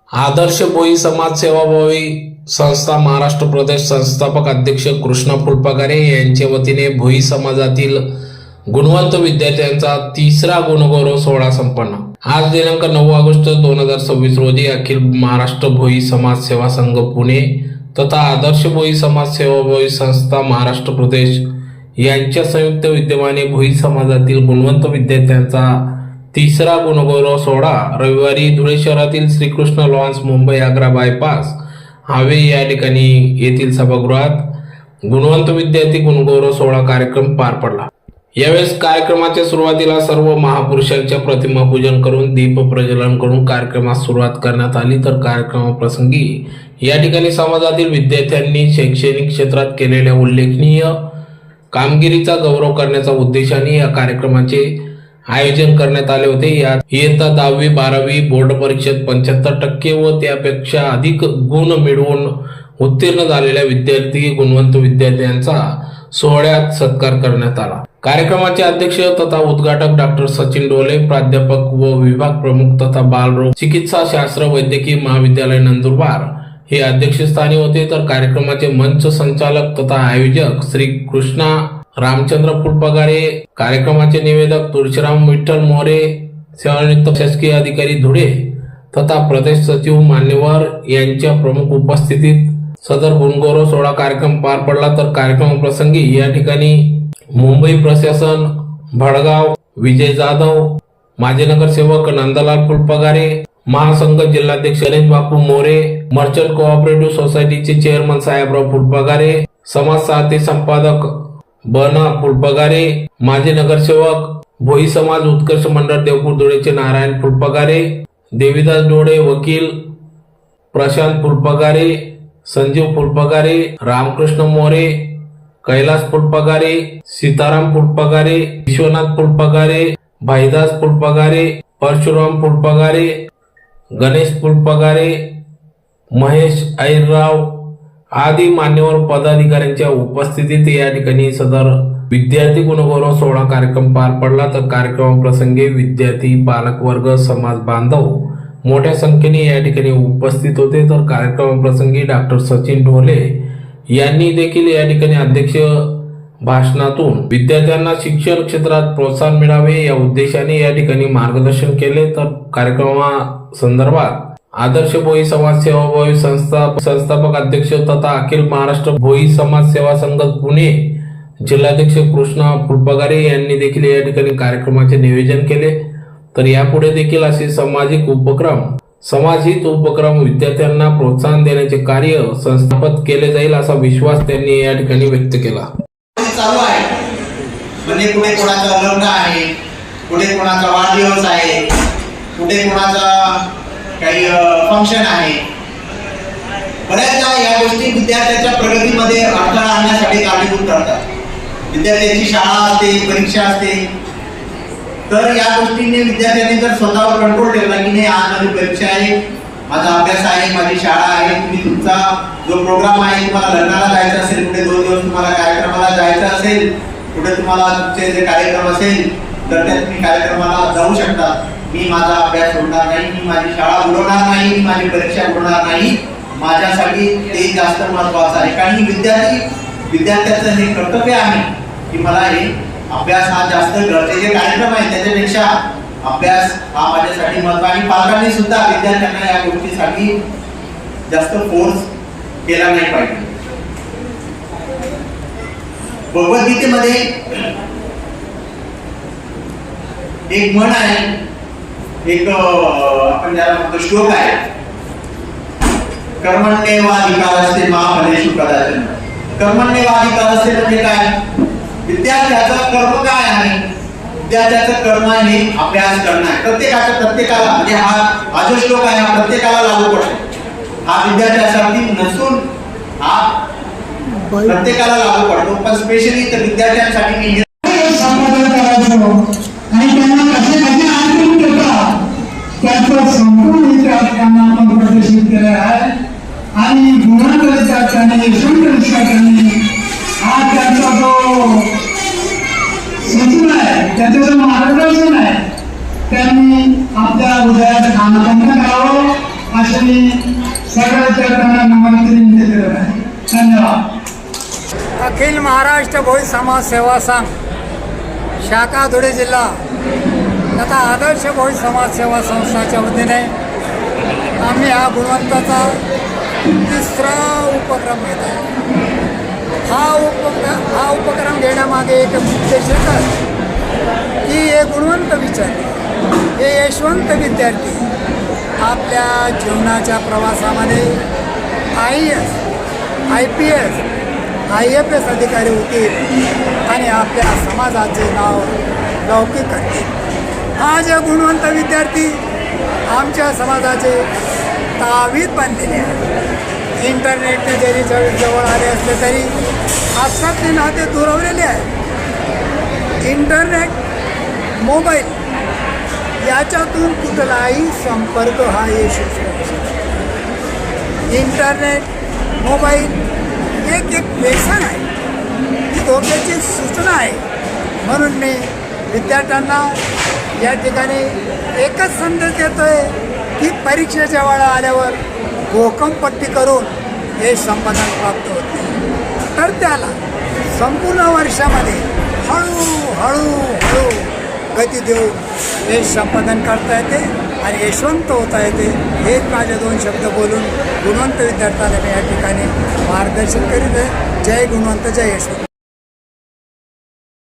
आदर्श भोई समाज सेवाभावी संस्था महाराष्ट्र प्रदेश संस्थापक अध्यक्ष कृष्णा फुलपागारे यांच्या वतीने भोई समाजातील गुणवंत विद्यार्थ्यांचा तिसरा गुणगौरव सोहळा संपन्न। आज दिनांक 9 ऑगस्ट 2026 रोजी अखिल महाराष्ट्र भोई समाज सेवा संघ पुणे तथा आदर्श भोई समाज सेवाभावी संस्था महाराष्ट्र प्रदेश यांच्या संयुक्त विद्यमाने भोई समाजातील गुणवंत विद्यार्थ्यांचा तिसरा गुणगौरव सोहळा रविवारी धुळे शहरातील Shrikrishna lawns Mumbai Agra bypass highway या ठिकाणी येथील सभागृहात गुणवंत विद्यार्थी गुणगौरव सोहळा कार्यक्रम पार पडला। यावेळेस कार्यक्रमाच्या सुरुवातीला सर्व महापुरुषांच्या प्रतिमा पूजन करून दीप प्रज्वलन करून कार्यक्रमास सुरुवात करण्यात आली। तर कार्यक्रमाप्रसंगी या ठिकाणी समाजातील विद्यार्थ्यांनी शैक्षणिक क्षेत्रात केलेल्या उल्लेखनीय कामगिरीचा गौरव करण्याच्या उद्देशाने या कार्यक्रमाचे आयोजन करण्यात आले होते। यात इयत्ता 10वी 12वी बोर्ड परीक्षेत 75% व त्यापेक्षा अधिक गुण मिळवून उत्तीर्ण झालेल्या विद्यार्थी गुणवंत विद्यार्थ्यांचा सोहळ्यात सत्कार करण्यात आला। कार्यक्रमाचे अध्यक्ष तथा उद्घाटक डॉक्टर सचिन डोले, प्राध्यापक व विभाग प्रमुख तथा बालरोग चिकित्सा शास्त्र वैद्यकीय महाविद्यालय नंदुरबार हे अध्यक्षस्थानी होते। तर कार्यक्रमाचे मंच संचालक तथा आयोजक श्री कृष्णा रामचंद्र फुलपागारे, कार्यक्रमाचे निवेदक तुळशीराम विठ्ठल मोरे, सेवानिवृत्त शासकीय अधिकारी धुळे तथा प्रदेश सचिव मान्यवर यांच्या प्रमुख उपस्थितीत सदर गुणगौरव सोहळा कार्यक्रम पार पडला। तर कार्यक्रमाप्रसंगी या ठिकाणी मुंबई प्रशासन, भडगाव विजय जाधव, माजी नगरसेवक नंदलाल फुलपागारे, महासंघ जिल्हाध्यक्ष गणेश बापू मोरे, मर्चंट कोऑपरेटिव्ह सोसायटीचे चेअरमन साहेबराव फुलपागारे, समाज साहित्य संपादक बना फुलपागारे, माजी नगरसेवक भोई समाज उत्कर्ष मंडळ देवपूर धुळेचे नारायण फुलपागारे, देवीदास डोळे, वकील प्रशांत फुलपागारे, संजीव फुलपागारे, रामकृष्ण मोरे, कैलास फुलपागारे, सीताराम फुलपागारे, विश्वनाथ फुलपागारे, भाईदास फुलपागारे, परशुराम फुलपागारे, गणेश फुलपागारे, महेश ऐरराव आदी मान्यवर पदाधिकाऱ्यांच्या उपस्थितीत या ठिकाणी सदर विद्यार्थी गुणगौरव सोहळा कार्यक्रम पार पडला। तर कार्यक्रमाप्रसंगी विद्यार्थी, पालकवर्ग, समाज बांधव मोठ्या संख्येने या ठिकाणी उपस्थित होते। तर कार्यक्रमाप्रसंगी डॉक्टर सचिन ढोले यांनी देखील या ठिकाणी अध्यक्ष भाषणातून विद्यार्थ्यांना शिक्षण क्षेत्रात प्रोत्साहन मिळावे या उद्देशाने या ठिकाणी मार्गदर्शन केले। तर कार्यक्रमा संदर्भात आदर्श भोई समाज सेवाभावी संस्थापक अध्यक्ष तथा अखिल महाराष्ट्र भोई समाज सेवा संघ पुणे जिल्हाध्यक्ष कृष्णा फुलपागारे यांनी देखील या ठिकाणी कार्यक्रमाचे नियोजन केले। तर यापुढे देखील असे समाजहित उपक्रम विद्यार्थ्यांना प्रोत्साहन देण्याचे कार्य संस्थापित केले जाईल असा विश्वास त्यांनी या ठिकाणी व्यक्त केला। चालू आहे म्हणजे कुठे कोणाचा लग्न आहे, कुठे कोणाचा वाढदिवस आहे, कुठे कोणाचा काही फंक्शन आहे। बऱ्याचदा या गोष्टी विद्यार्थ्यांच्या प्रगतीमध्ये अडथळा आणण्यासाठी कारणीभूत ठरतात। विद्यार्थ्यांची शाळा असते, परीक्षा असते, तर या गोष्टीने विद्यार्थ्यांनी जर स्वतःवर कंट्रोल ठेवला की नाही आज माझी परीक्षा आहे, माझा अभ्यास आहे, माझी शाळा आहे, तुम्ही तुमचा जो प्रोग्राम आहे, तुम्हाला लग्नाला जायचं असेल, कुठे 2 दिवस तुम्हाला कार्यक्रमाला जायचं असेल, कुठे तुम्हाला तुमचे जे कार्यक्रम असेल तर त्या तुम्ही कार्यक्रमाला जाऊ शकता। मी माझा अभ्यास सोडणार नाही, मी माझी शाळा बुडवणार नाही, मी माझी परीक्षा बुडवणार नाही, माझ्यासाठी ते जास्त महत्त्वाचं आहे। कारण विद्यार्थ्याचं हे कर्तव्य आहे की मला हे अभ्यास हा जास्त गरजेचे कार्यक्रम आहे, त्याच्यापेक्षा अभ्यास हा माझ्यासाठी महत्त्व आहे। पालकांनी सुद्धा विद्यार्थ्यांना या गोष्टीसाठी जास्त फोर्स केला नाही पाहिजे। भगवद्गीतेमध्ये एक म्हण आहे, एक आपण ज्याला म्हणतो श्लोक आहे, कर्मण्येवाधिकारस्ते मा फलेषु कदाचन। कर्मण्येवाधिकारस्ते म्हणजे काय? विद्यार्थ्याचं कर्म काय आहे? विद्यार्थ्याचं कर्म हे अभ्यास करणं आहे। प्रत्येकाला म्हणजे हा जो श्लोक आहे हा प्रत्येकाला लागू पडतो। हा विद्यार्थ्यासाठी नसून हा प्रत्येकाला लागू पडतो, पण स्पेशली तर विद्यार्थ्यांसाठी मी आणि त्यांना कसे कसे आर्थिक देतात त्याचं संपूर्ण इतिहास त्यांना आपण प्रदर्शित केला आहे। आणि गुणांकरिता त्यांनी यशवंतरित्या त्यांनी हा त्यांचा जो सचिव आहे, त्याचं जो मार्गदर्शन आहे, त्यांनी आपल्या हृदयात नामकरण करावं असे मी सगळ्याच्या त्यांना निमंत्रण दिलेलं आहे. धन्यवाद. अखिल महाराष्ट्र भोई समाज सेवा संघ शाखा धुळे जिल्हा तथा आदर्श भोई समाज सेवा संस्थाच्या वतीने आम्ही हा गुणवंताचा तिसरा उपक्रम घेत आहे. हा उपक्रम घेण्यामागे एक उद्देश एकच की हे गुणवंत विचारते, हे यशवंत विद्यार्थी आपल्या जीवनाच्या प्रवासामध्ये IAS, IPS, IFS अधिकारी होतील आणि आपल्या समाजाचे नाव लौकिक करतील. हा जे गुणवंत विद्यार्थी आमच्या समाजाचे तावीत बांधलेले आहे. इंटरनेटने जरी जवळ आले असले तरी आपसातले नाते दुरावलेले आहे. इंटरनेट, मोबाईल याच्यातून कुठलाही संपर्क हा यशस्वी होऊ शकतो. इंटरनेट, मोबाईल एक व्यसन आहे, ही धोक्याची सूचना आहे. म्हणून मी विद्यार्थ्यांना या ठिकाणी एकच संदेश देतोय की परीक्षेच्या वेळा आल्यावर घोकमपट्टी करून हे संपादन प्राप्त होते, तर त्याला संपूर्ण वर्षामध्ये हळूहळू गती देऊन हे संपादन करता येते आणि यशवंत होता येते. हेच माझे 2 शब्द बोलून गुणवंत विद्यार्थ्याला मी या ठिकाणी मार्गदर्शन करीत आहे. जय गुणवंत, जय यशवंत.